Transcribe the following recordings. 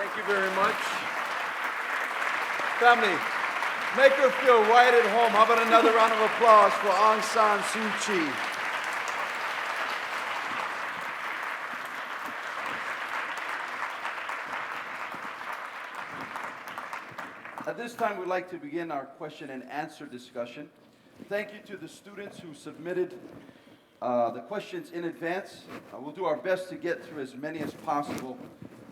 Thank you very much. Family, make her feel right at home. How about another round of applause for Aung San Suu Kyi? At this time, we'd like to begin our question and answer discussion. Thank you to the students who submitted the questions in advance. We'll do our best to get through as many as possible.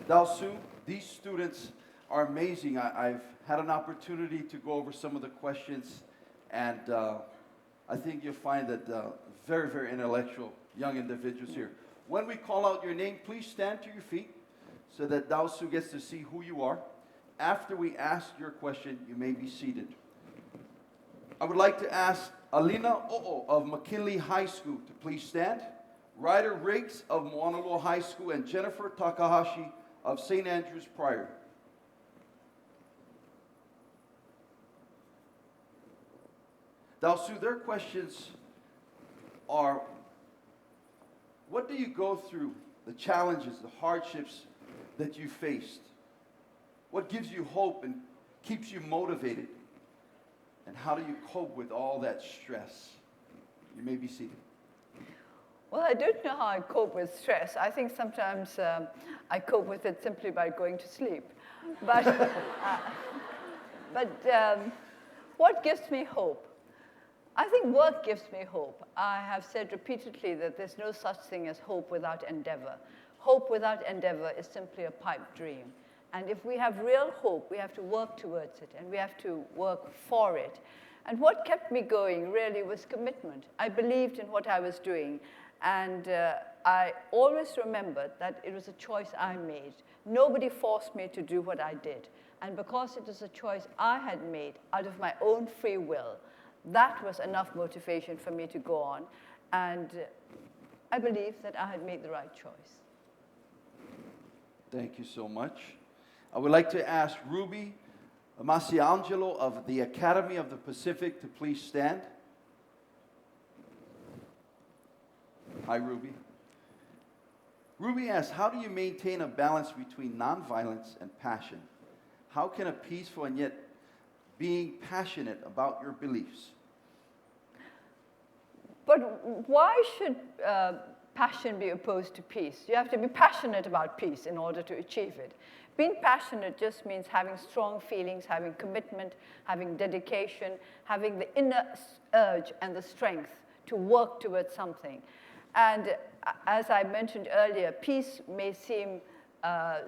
Dao Su, these students are amazing. I've had an opportunity to go over some of the questions, and I think you'll find that very, very intellectual young individuals here. When we call out your name, please stand to your feet so that Dao Su gets to see who you are. After we ask your question, you may be seated. I would like to ask Alina O'o of McKinley High School to please stand. Ryder Riggs of Moanalo High School and Jennifer Takahashi of St. Andrews Priory. Dao Su, their questions are, what do you go through, the challenges, the hardships that you faced? What gives you hope and keeps you motivated? And how do you cope with all that stress? You may be seated. Well, I don't know how I cope with stress. I think sometimes I cope with it simply by going to sleep. But, what gives me hope? I think work gives me hope. I have said repeatedly that there's no such thing as hope without endeavor. Hope without endeavor is simply a pipe dream. And if we have real hope, we have to work towards it, and we have to work for it. And what kept me going really was commitment. I believed in what I was doing, and I always remembered that it was a choice I made. Nobody forced me to do what I did. And because it was a choice I had made out of my own free will, that was enough motivation for me to go on. And I believe that I had made the right choice. Thank you so much. I would like to ask Ruby Masiangelo of the Academy of the Pacific to please stand. Hi, Ruby. Ruby asks, how do you maintain a balance between nonviolence and passion? How can a peaceful and yet being passionate about your beliefs? But why should passion be opposed to peace? You have to be passionate about peace in order to achieve it. Being passionate just means having strong feelings, having commitment, having dedication, having the inner urge and the strength to work towards something. And as I mentioned earlier, peace may seem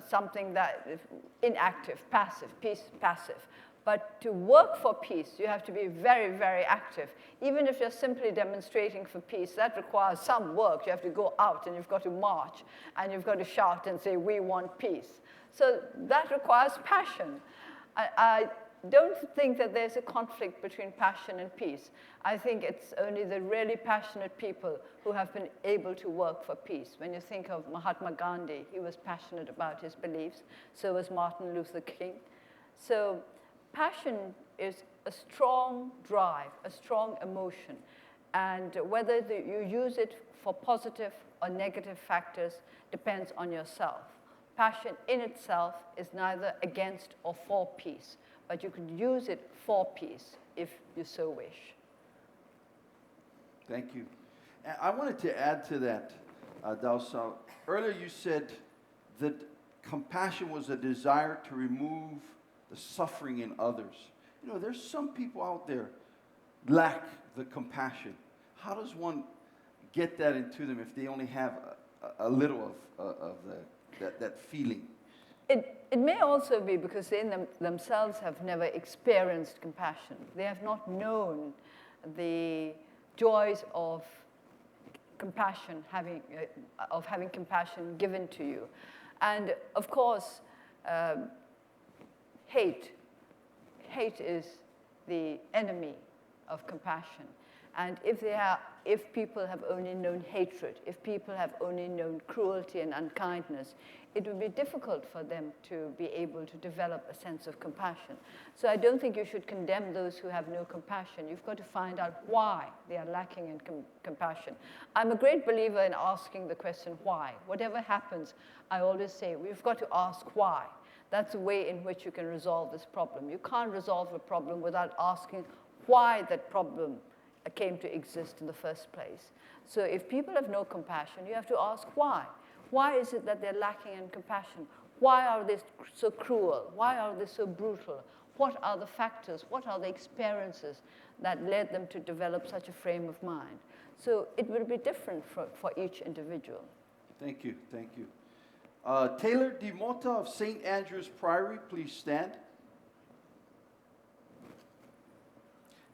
something that is inactive, passive, peace passive. But to work for peace, you have to be very, very active. Even if you're simply demonstrating for peace, that requires some work. You have to go out and you've got to march and you've got to shout and say, we want peace. So that requires passion. I don't think that there's a conflict between passion and peace. I think it's only the really passionate people who have been able to work for peace. When you think of Mahatma Gandhi, he was passionate about his beliefs. So was Martin Luther King. So passion is a strong drive, a strong emotion. And whether you use it for positive or negative factors depends on yourself. Passion in itself is neither against or for peace, but you can use it for peace if you so wish. Thank you. And I wanted to add to that, Dao Su. Earlier you said that compassion was a desire to remove the suffering in others. You know, there's some people out there lack the compassion. How does one get that into them if they only have a little of that feeling? It may also be because they themselves have never experienced compassion. They have not known the joys of compassion, having compassion given to you. And of course, hate is the enemy of compassion. And if people have only known hatred, if people have only known cruelty and unkindness, it would be difficult for them to be able to develop a sense of compassion. So I don't think you should condemn those who have no compassion. You've got to find out why they are lacking in compassion. I'm a great believer in asking the question why. Whatever happens, I always say, we've got to ask why. That's a way in which you can resolve this problem. You can't resolve a problem without asking why that problem came to exist in the first place. So if people have no compassion, you have to ask why. Why is it that they're lacking in compassion? Why are they so cruel? Why are they so brutal? What are the factors? What are the experiences that led them to develop such a frame of mind? So it will be different for each individual. Thank you, thank you. Taylor DeMota of St. Andrew's Priory, please stand.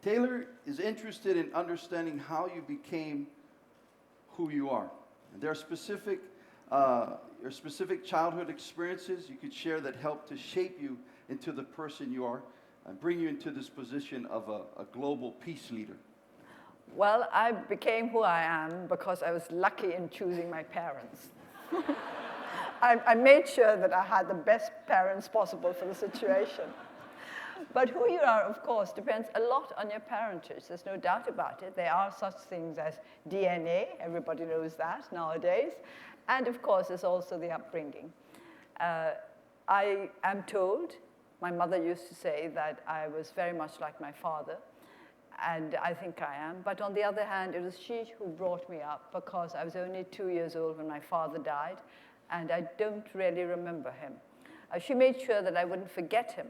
Taylor is interested in understanding how you became who you are. And there are your specific childhood experiences you could share that helped to shape you into the person you are and bring you into this position of a global peace leader. Well, I became who I am because I was lucky in choosing my parents. I made sure that I had the best parents possible for the situation. But who you are, of course, depends a lot on your parentage. There's no doubt about it. There are such things as DNA. Everybody knows that nowadays. And, of course, there's also the upbringing. I am told, my mother used to say that I was very much like my father. And I think I am. But on the other hand, it was she who brought me up because I was only 2 years old when my father died. And I don't really remember him. She made sure that I wouldn't forget him.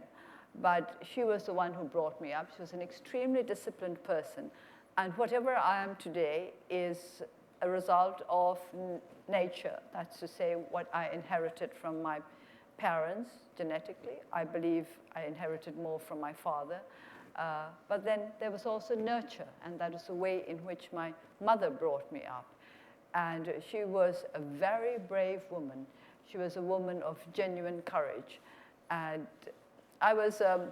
But she was the one who brought me up. She was an extremely disciplined person. And whatever I am today is a result of nature. That's to say, what I inherited from my parents genetically. I believe I inherited more from my father. But then there was also nurture, and that is the way in which my mother brought me up. And she was a very brave woman. She was a woman of genuine courage. And I was a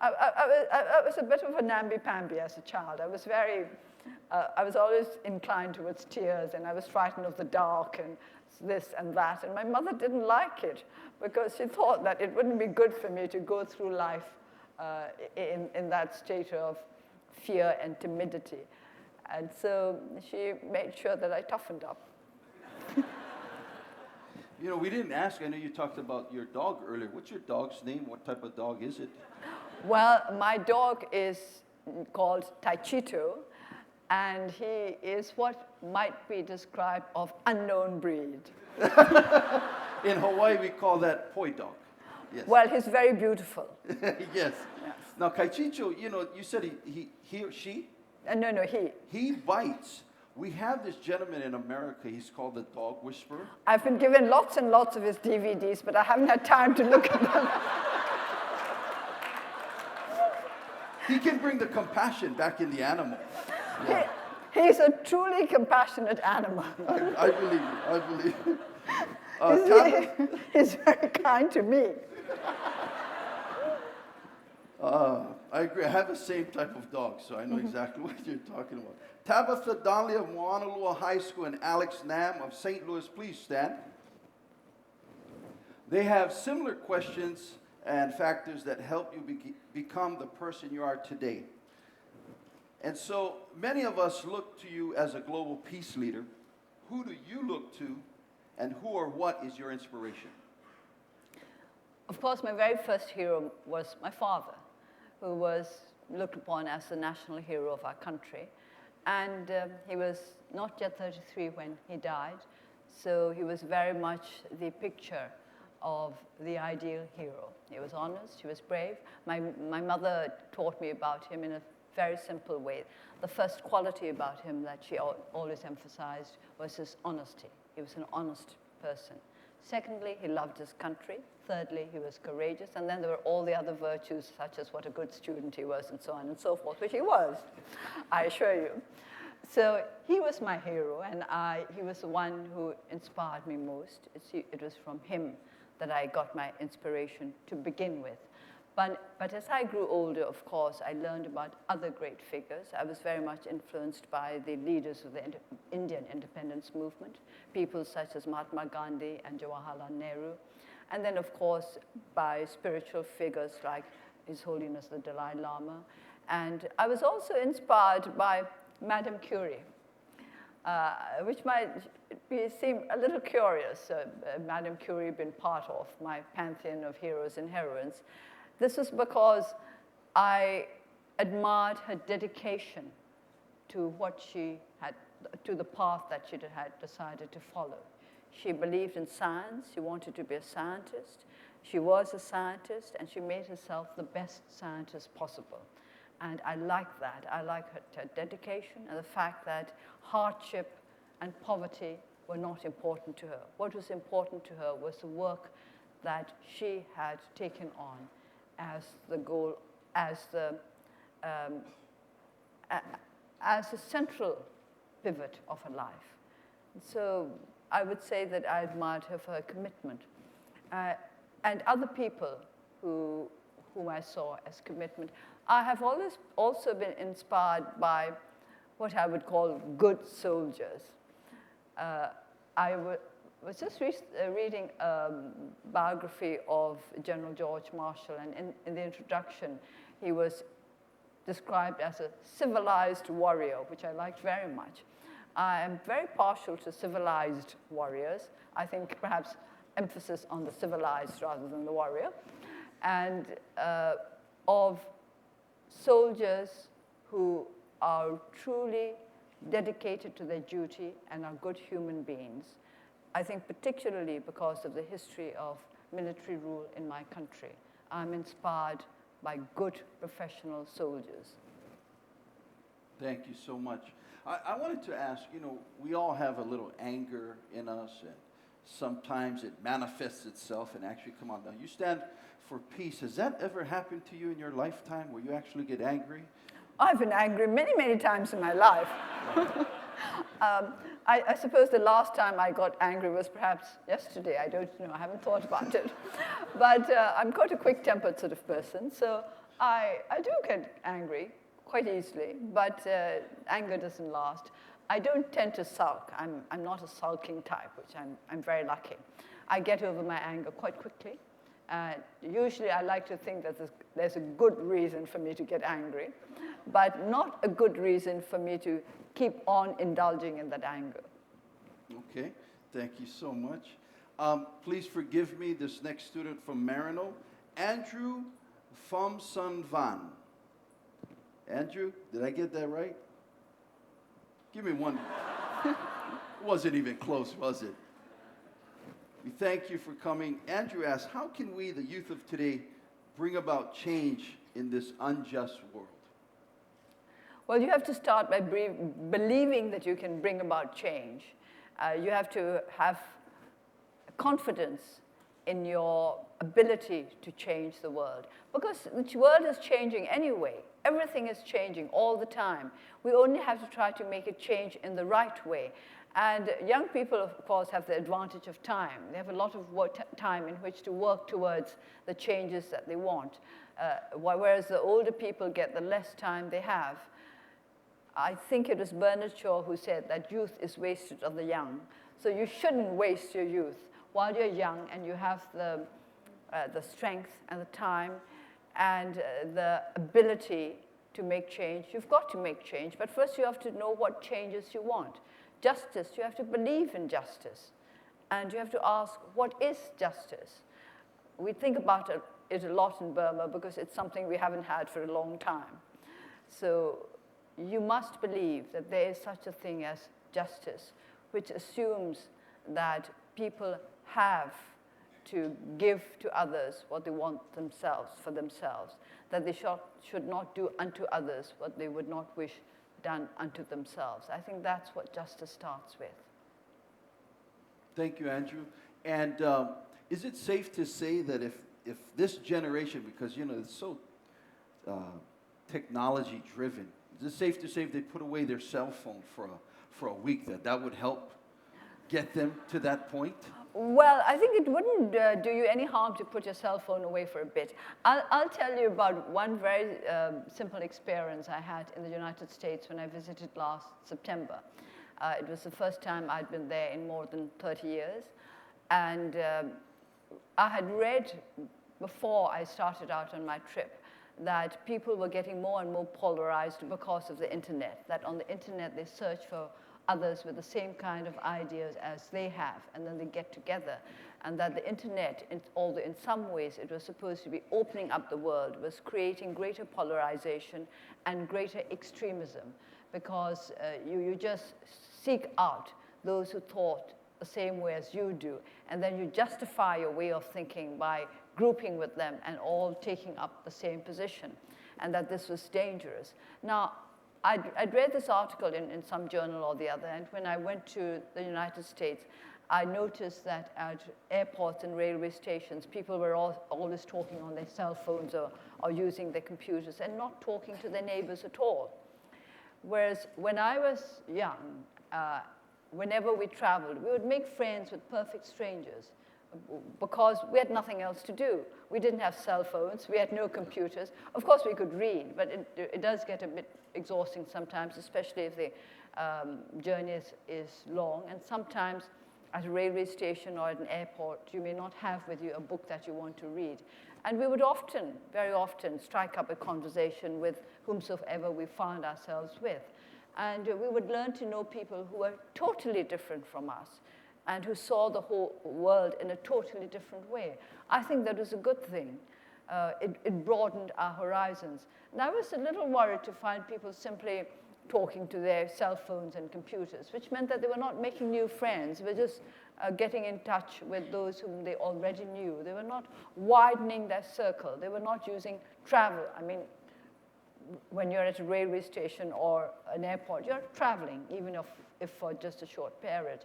bit of a namby-pamby as a child. I was always inclined towards tears, and I was frightened of the dark and this and that. And my mother didn't like it because she thought that it wouldn't be good for me to go through life in that state of fear and timidity. And so she made sure that I toughened up. You know, we didn't ask. I know you talked about your dog earlier. What's your dog's name? What type of dog is it? Well, my dog is called Taichito, and he is what might be described of unknown breed. In Hawaii, we call that poi dog. Yes. Well, he's very beautiful. Yes. Now, Kaichicho, you know, you said he or she? No, he. He bites. We have this gentleman in America, he's called the Dog Whisperer. I've been given lots and lots of his DVDs, but I haven't had time to look at them. He can bring the compassion back in the animal. Yeah. He's a truly compassionate animal. I believe you. He's very kind to me. I agree. I have the same type of dog, so I know exactly what you're talking about. Tabitha Donnelly of Moanalua High School and Alex Nam of St. Louis, please stand. They have similar questions and factors that help you become the person you are today. And so many of us look to you as a global peace leader. Who do you look to, and who or what is your inspiration? Of course, my very first hero was my father, who was looked upon as the national hero of our country. And he was not yet 33 when he died, so he was very much the picture of the ideal hero. He was honest, he was brave. My mother taught me about him in a very simple way. The first quality about him that she always emphasized was his honesty. He was an honest person. Secondly, he loved his country. Thirdly, he was courageous. And then there were all the other virtues, such as what a good student he was, and so on and so forth, which he was, I assure you. So he was my hero, and he was the one who inspired me most. It was from him that I got my inspiration to begin with. But as I grew older, of course, I learned about other great figures. I was very much influenced by the leaders of the Indian independence movement, people such as Mahatma Gandhi and Jawaharlal Nehru. And then, of course, by spiritual figures like His Holiness the Dalai Lama. And I was also inspired by Madame Curie. which might seem a little curious, Madame Curie being part of my pantheon of heroes and heroines. This is because I admired her dedication to what she had, to the path that she had decided to follow. She believed in science. She wanted to be a scientist. She was a scientist, and she made herself the best scientist possible. And I like that. I like her dedication and the fact that hardship and poverty were not important to her. What was important to her was the work that she had taken on as the goal, as the central pivot of her life. So I would say that I admired her for her commitment. And other people whom I saw as commitment. I have always also been inspired by what I would call good soldiers. I was just reading a biography of General George Marshall, and in the introduction, he was described as a civilized warrior, which I liked very much. I am very partial to civilized warriors. I think perhaps emphasis on the civilized rather than the warrior, and of soldiers who are truly dedicated to their duty and are good human beings. I think particularly because of the history of military rule in my country. I'm inspired by good professional soldiers. Thank you so much. I wanted to ask, you know, we all have a little anger in us, and sometimes it manifests itself and actually, come on now, you stand for peace. Has that ever happened to you in your lifetime where you actually get angry? I've been angry many, many times in my life. I suppose the last time I got angry was perhaps yesterday. I don't know. I haven't thought about it. But I'm quite a quick-tempered sort of person, so I do get angry quite easily, but anger doesn't last. I don't tend to sulk. I'm not a sulking type, which I'm very lucky. I get over my anger quite quickly. Usually I like to think that there's a good reason for me to get angry, but not a good reason for me to keep on indulging in that anger. Okay, thank you so much. Please forgive me, this next student from Marino, Andrew Pham Sun Van. Andrew, did I get that right? Give me one. It wasn't even close, was it? We thank you for coming. Andrew asks, how can we, the youth of today, bring about change in this unjust world? Well, you have to start by believing that you can bring about change. You have to have confidence in your ability to change the world. Because the world is changing anyway. Everything is changing all the time. We only have to try to make it change in the right way. And young people, of course, have the advantage of time. They have a lot of time in which to work towards the changes that they want, whereas the older people get the less time they have. I think it was Bernard Shaw who said that youth is wasted on the young. So you shouldn't waste your youth while you're young and you have the strength and the time and the ability to make change. You've got to make change, but first you have to know what changes you want. Justice, you have to believe in justice. And you have to ask, what is justice? We think about it a lot in Burma because it's something we haven't had for a long time. So you must believe that there is such a thing as justice, which assumes that people have to give to others what they want themselves, for themselves, that they should not do unto others what they would not wish done unto themselves. I think that's what justice starts with. Thank you, Andrew. And is it safe to say that if this generation, because, you know, it's so technology-driven, is it safe to say if they put away their cell phone for a week, that would help get them to that point? Well, I think it wouldn't do you any harm to put your cell phone away for a bit. I'll tell you about one very simple experience I had in the United States when I visited last September. It was the first time I'd been there in more than 30 years. And I had read before I started out on my trip that people were getting more and more polarized because of the internet, that on the internet they search for others with the same kind of ideas as they have, and then they get together. And that the internet, although in some ways it was supposed to be opening up the world, was creating greater polarization and greater extremism, because you just seek out those who thought the same way as you do, and then you justify your way of thinking by grouping with them and all taking up the same position, and that this was dangerous. Now, I'd read this article in some journal or the other, and when I went to the United States, I noticed that at airports and railway stations, people were always talking on their cell phones or using their computers and not talking to their neighbors at all. Whereas when I was young, whenever we traveled, we would make friends with perfect strangers because we had nothing else to do. We didn't have cell phones. We had no computers. Of course, we could read, but it does get a bit exhausting sometimes, especially if the journey is long. And sometimes at a railway station or at an airport, you may not have with you a book that you want to read. And we would often, very often, strike up a conversation with whomsoever we found ourselves with. And we would learn to know people who were totally different from us and who saw the whole world in a totally different way. I think that was a good thing. It broadened our horizons. And I was a little worried to find people simply talking to their cell phones and computers, which meant that they were not making new friends. They were just getting in touch with those whom they already knew. They were not widening their circle. They were not using travel. I mean, when you're at a railway station or an airport, you're traveling, even if for just a short period.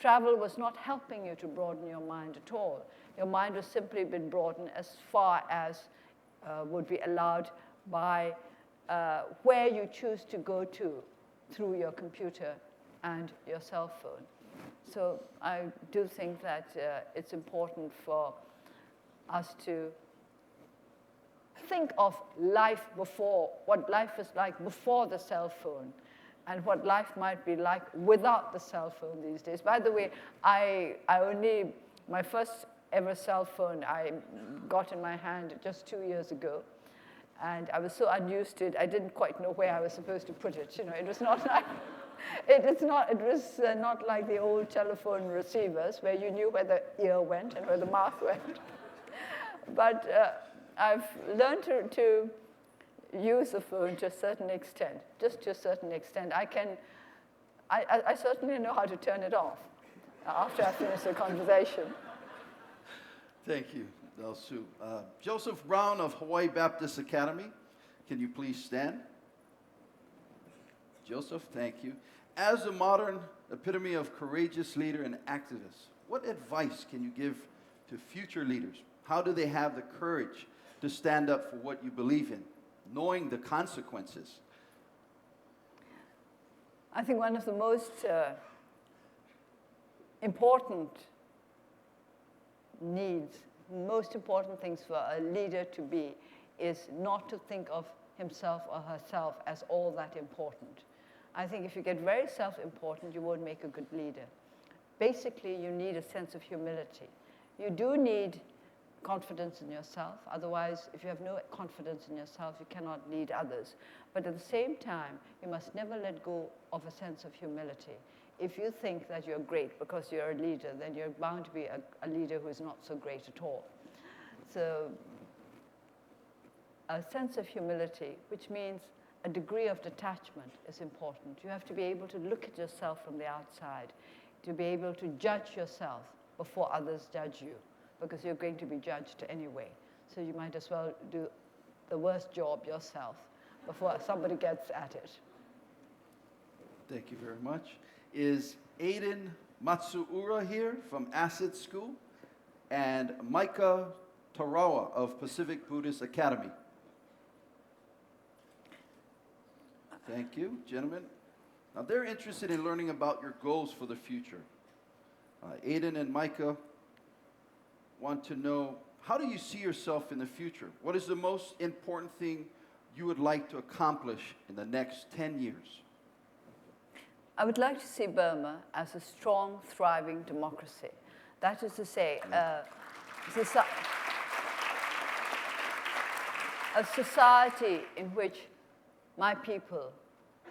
Travel was not helping you to broaden your mind at all. Your mind was simply been broadened as far as would be allowed by where you choose to go to through your computer and your cell phone. So I do think that it's important for us to think of life before, what life was like before the cell phone, and what life might be like without the cell phone these days. By the way, my first ever cell phone I got in my hand just 2 years ago. And I was so unused to it, I didn't quite know where I was supposed to put it. You know, it was not like, it was not like the old telephone receivers where you knew where the ear went and where the mouth went. But I've learned to use the phone to a certain extent, just to a certain extent. I certainly know how to turn it off after I finish the conversation. Thank you, Sue. Joseph Brown of Hawaii Baptist Academy, can you please stand? Joseph, thank you. As a modern epitome of courageous leader and activist, what advice can you give to future leaders? How do they have the courage to stand up for what you believe in, knowing the consequences? I think one of the most important needs, most important things for a leader to be is not to think of himself or herself as all that important. I think if you get very self-important, you won't make a good leader. Basically, you need a sense of humility. You do need confidence in yourself. Otherwise, if you have no confidence in yourself, you cannot lead others. But at the same time, you must never let go of a sense of humility. If you think that you're great because you're a leader, then you're bound to be a leader who is not so great at all. So a sense of humility, which means a degree of detachment, is important. You have to be able to look at yourself from the outside, to be able to judge yourself before others judge you, because you're going to be judged anyway. So you might as well do the worst job yourself before somebody gets at it. Thank you very much. Is Aiden Matsuura here from Asset School, and Micah Tarawa of Pacific Buddhist Academy. Thank you, gentlemen. Now, they're interested in learning about your goals for the future. Aiden and Micah want to know, how do you see yourself in the future? What is the most important thing you would like to accomplish in the next 10 years? I would like to see Burma as a strong, thriving democracy. That is to say, a society in which my people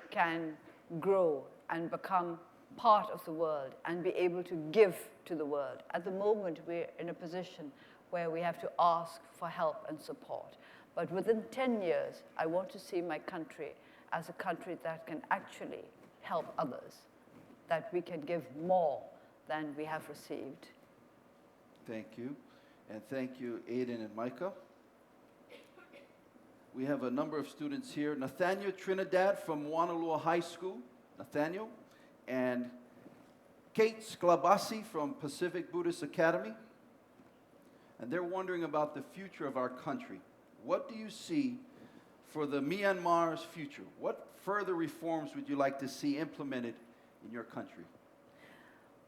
can grow and become part of the world and be able to give to the world. At the moment, we're in a position where we have to ask for help and support. But within 10 years, I want to see my country as a country that can actually help others, that we can give more than we have received. Thank you. And thank you, Aiden and Micah. We have a number of students here. Nathaniel Trinidad from Wanalua High School. Nathaniel. And Kate Sklabasi from Pacific Buddhist Academy. And they're wondering about the future of our country. What do you see for the Myanmar's future? What further reforms would you like to see implemented in your country?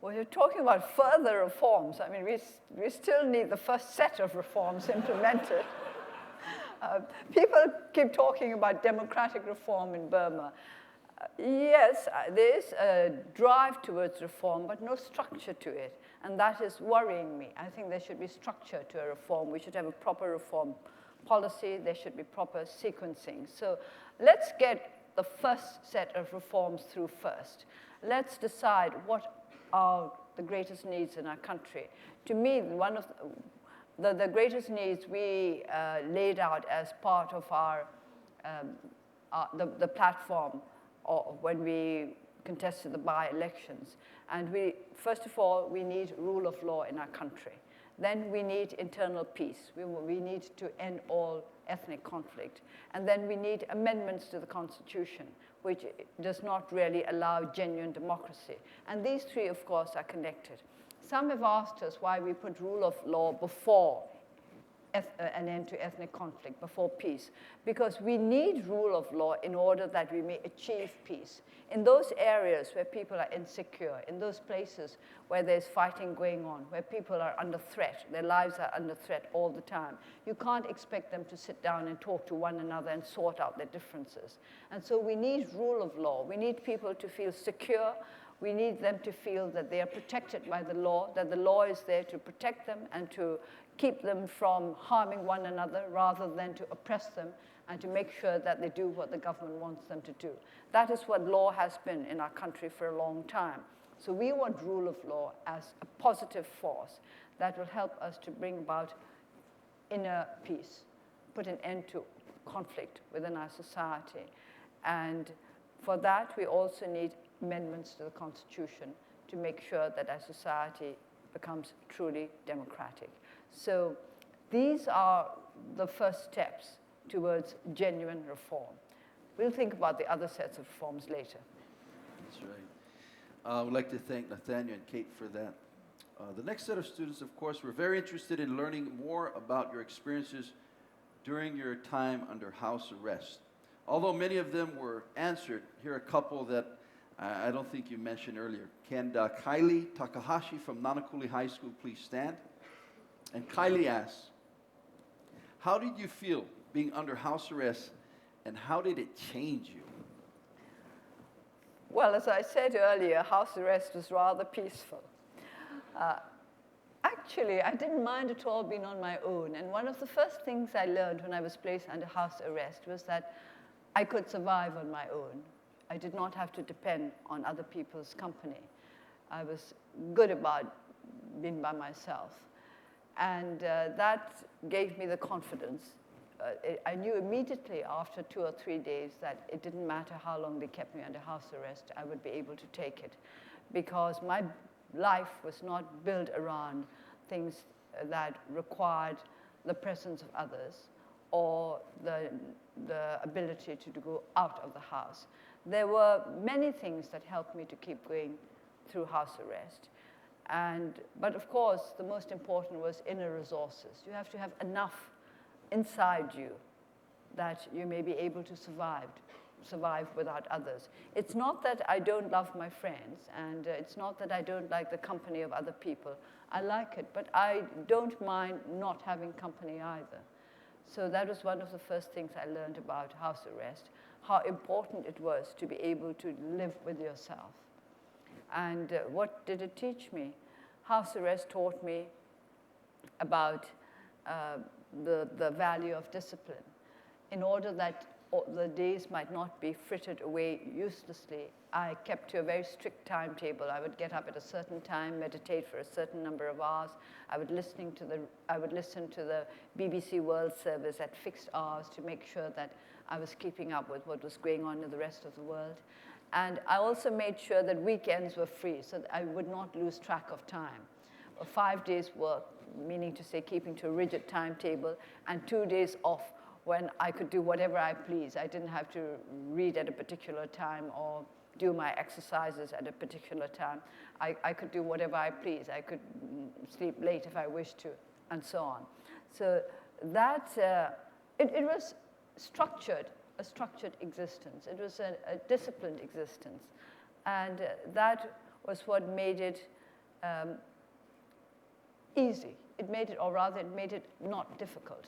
Well, you're talking about further reforms. I mean, we still need the first set of reforms implemented. People keep talking about democratic reform in Burma. Yes, there is a drive towards reform, but no structure to it. And that is worrying me. I think there should be structure to a reform. We should have a proper reform policy. There should be proper sequencing. So let's get the first set of reforms through first. Let's decide what are the greatest needs in our country. To me, one of the greatest needs we laid out as part of the platform or when we contested the by-elections. And first of all, we need rule of law in our country. Then we need internal peace. We need to end all ethnic conflict. And then we need amendments to the Constitution, which does not really allow genuine democracy. And these three, of course, are connected. Some have asked us why we put rule of law before an end to ethnic conflict, before peace. Because we need rule of law in order that we may achieve peace. In those areas where people are insecure, in those places where there's fighting going on, where people are under threat, their lives are under threat all the time, you can't expect them to sit down and talk to one another and sort out their differences. And so we need rule of law. We need people to feel secure. We need them to feel that they are protected by the law, that the law is there to protect them and to keep them from harming one another rather than to oppress them and to make sure that they do what the government wants them to do. That is what law has been in our country for a long time. So we want rule of law as a positive force that will help us to bring about inner peace, put an end to conflict within our society. And for that, we also need amendments to the Constitution to make sure that our society becomes truly democratic. So these are the first steps towards genuine reform. We'll think about the other sets of reforms later. That's right. I would like to thank Nathaniel and Kate for that. The next set of students, of course, were very interested in learning more about your experiences during your time under house arrest. Although many of them were answered, here are a couple that I don't think you mentioned earlier. Can Kylie Takahashi from Nanakuli High School please stand? And Kylie asks, how did you feel being under house arrest and how did it change you? Well, as I said earlier, house arrest was rather peaceful. Actually, I didn't mind at all being on my own. And one of the first things I learned when I was placed under house arrest was that I could survive on my own. I did not have to depend on other people's company. I was good about being by myself. And that gave me the confidence. I knew immediately after 2 or 3 days that it didn't matter how long they kept me under house arrest, I would be able to take it. Because my life was not built around things that required the presence of others or the ability to go out of the house. There were many things that helped me to keep going through house arrest. But of course, the most important was inner resources. You have to have enough inside you that you may be able to survive without others. It's not that I don't love my friends, and it's not that I don't like the company of other people. I like it, but I don't mind not having company either. So that was one of the first things I learned about house arrest, how important it was to be able to live with yourself. And what did it teach me? House arrest taught me about the value of discipline. In order that the days might not be frittered away uselessly. I kept to a very strict timetable. I would get up at a certain time, meditate for a certain number of hours. I would listen to the BBC World Service at fixed hours to make sure that I was keeping up with what was going on in the rest of the world. And I also made sure that weekends were free so that I would not lose track of time. 5 days work, meaning to say keeping to a rigid timetable, and 2 days off when I could do whatever I please. I didn't have to read at a particular time or do my exercises at a particular time. I could do whatever I please. I could sleep late if I wished to, and so on. So that, it was structured, a structured existence. It was a disciplined existence. And that was what made it easy. It made it, or rather, it made it not difficult.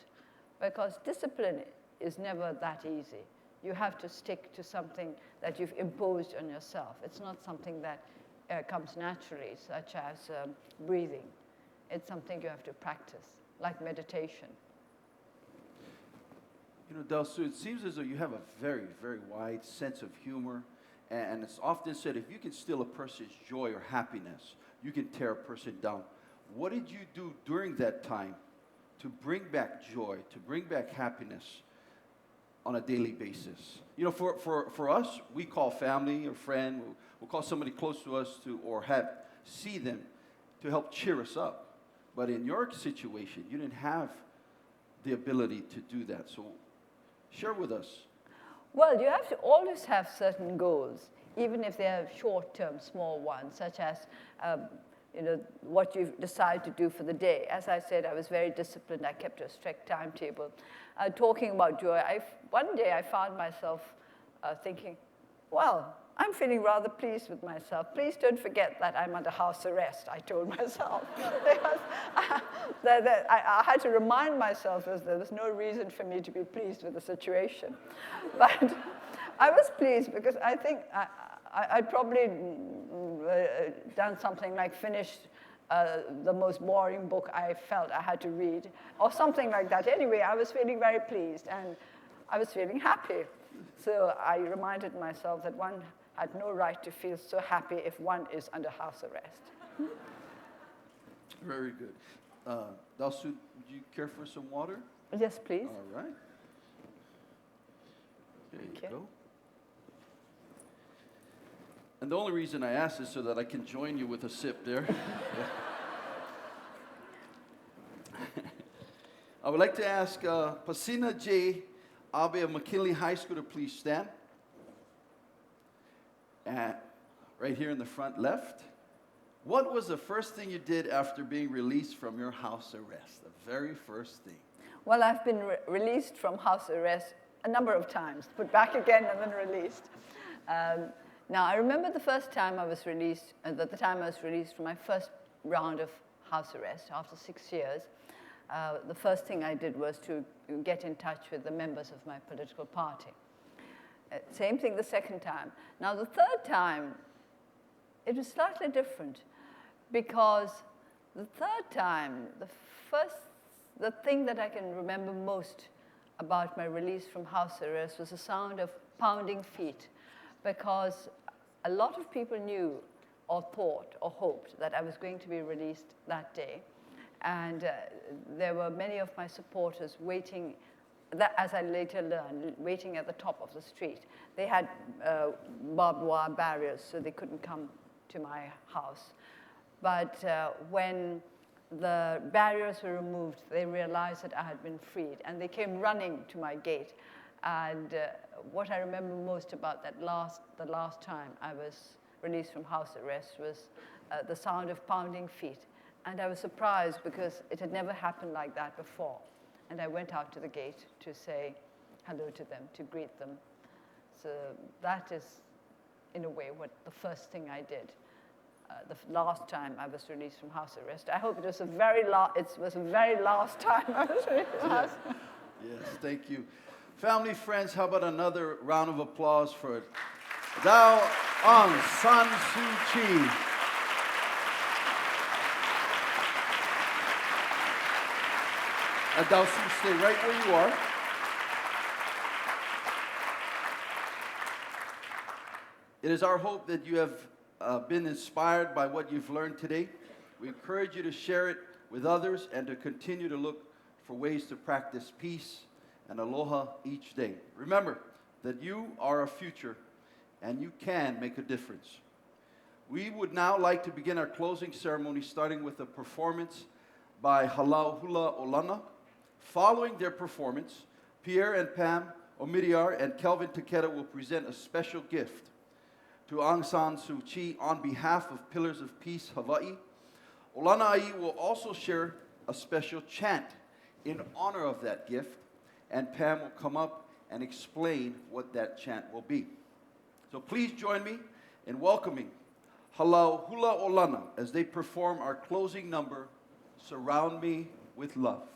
Because discipline is never that easy. You have to stick to something that you've imposed on yourself. It's not something that comes naturally, such as breathing. It's something you have to practice, like meditation. You know, Dalsu, it seems as though you have a very, very wide sense of humor. And it's often said, if you can steal a person's joy or happiness, you can tear a person down. What did you do during that time to bring back joy, to bring back happiness on a daily basis? You know, for us, we call family or friend, we'll call somebody close to us or see them to help cheer us up. But in your situation, you didn't have the ability to do that. So share with us. Well, you have to always have certain goals, even if they are short-term, small ones, such as you know, what you decide to do for the day. As I said, I was very disciplined. I kept a strict timetable. Talking about joy, one day I found myself thinking, well, I'm feeling rather pleased with myself. Please don't forget that I'm under house arrest, I told myself. Because I had to remind myself that there was no reason for me to be pleased with the situation. But I was pleased because I think I'd probably done something like finished the most boring book I felt I had to read, or something like that. Anyway, I was feeling very pleased, and I was feeling happy. So I reminded myself that one had no right to feel so happy if one is under house arrest. Very good. Dalsu, would you care for some water? Yes, please. All right. There you go. And the only reason I ask is so that I can join you with a sip there. I would like to ask Pasina J. Abe of McKinley High School to please stand. Right here in the front left. What was the first thing you did after being released from your house arrest? The very first thing. Well, I've been released from house arrest a number of times, put back again and then released. Now, I remember the first time I was released, the time I was released from my first round of house arrest after 6 years. The first thing I did was to get in touch with the members of my political party. Same thing the second time. Now, the third time, it was slightly different because the third time, the thing that I can remember most about my release from house arrest was the sound of pounding feet, because a lot of people knew or thought or hoped that I was going to be released that day. And there were many of my supporters waiting, as I later learned, waiting at the top of the street. They had barbed wire barriers, so they couldn't come to my house. But when the barriers were removed, they realized that I had been freed, and they came running to my gate. And what I remember most about the last time I was released from house arrest was the sound of pounding feet. And I was surprised because it had never happened like that before. And I went out to the gate to say hello to them, to greet them. So that is, in a way, what the first thing I did. The last time I was released from house arrest. I hope it was the very last time I was released from house arrest. Yes, thank you. Family, friends, how about another round of applause for Aung San Suu Kyi. Dalsu, stay right where you are. It is our hope that you have been inspired by what you've learned today. We encourage you to share it with others and to continue to look for ways to practice peace and aloha each day. Remember that you are a future and you can make a difference. We would now like to begin our closing ceremony, starting with a performance by Halau Hula Olana. Following their performance, Pierre and Pam Omidyar and Kelvin Takeda will present a special gift to Aung San Suu Kyi on behalf of Pillars of Peace Hawaii. Olana'i will also share a special chant in honor of that gift, and Pam will come up and explain what that chant will be. So please join me in welcoming Halau Hula Olana as they perform our closing number, Surround Me with Love.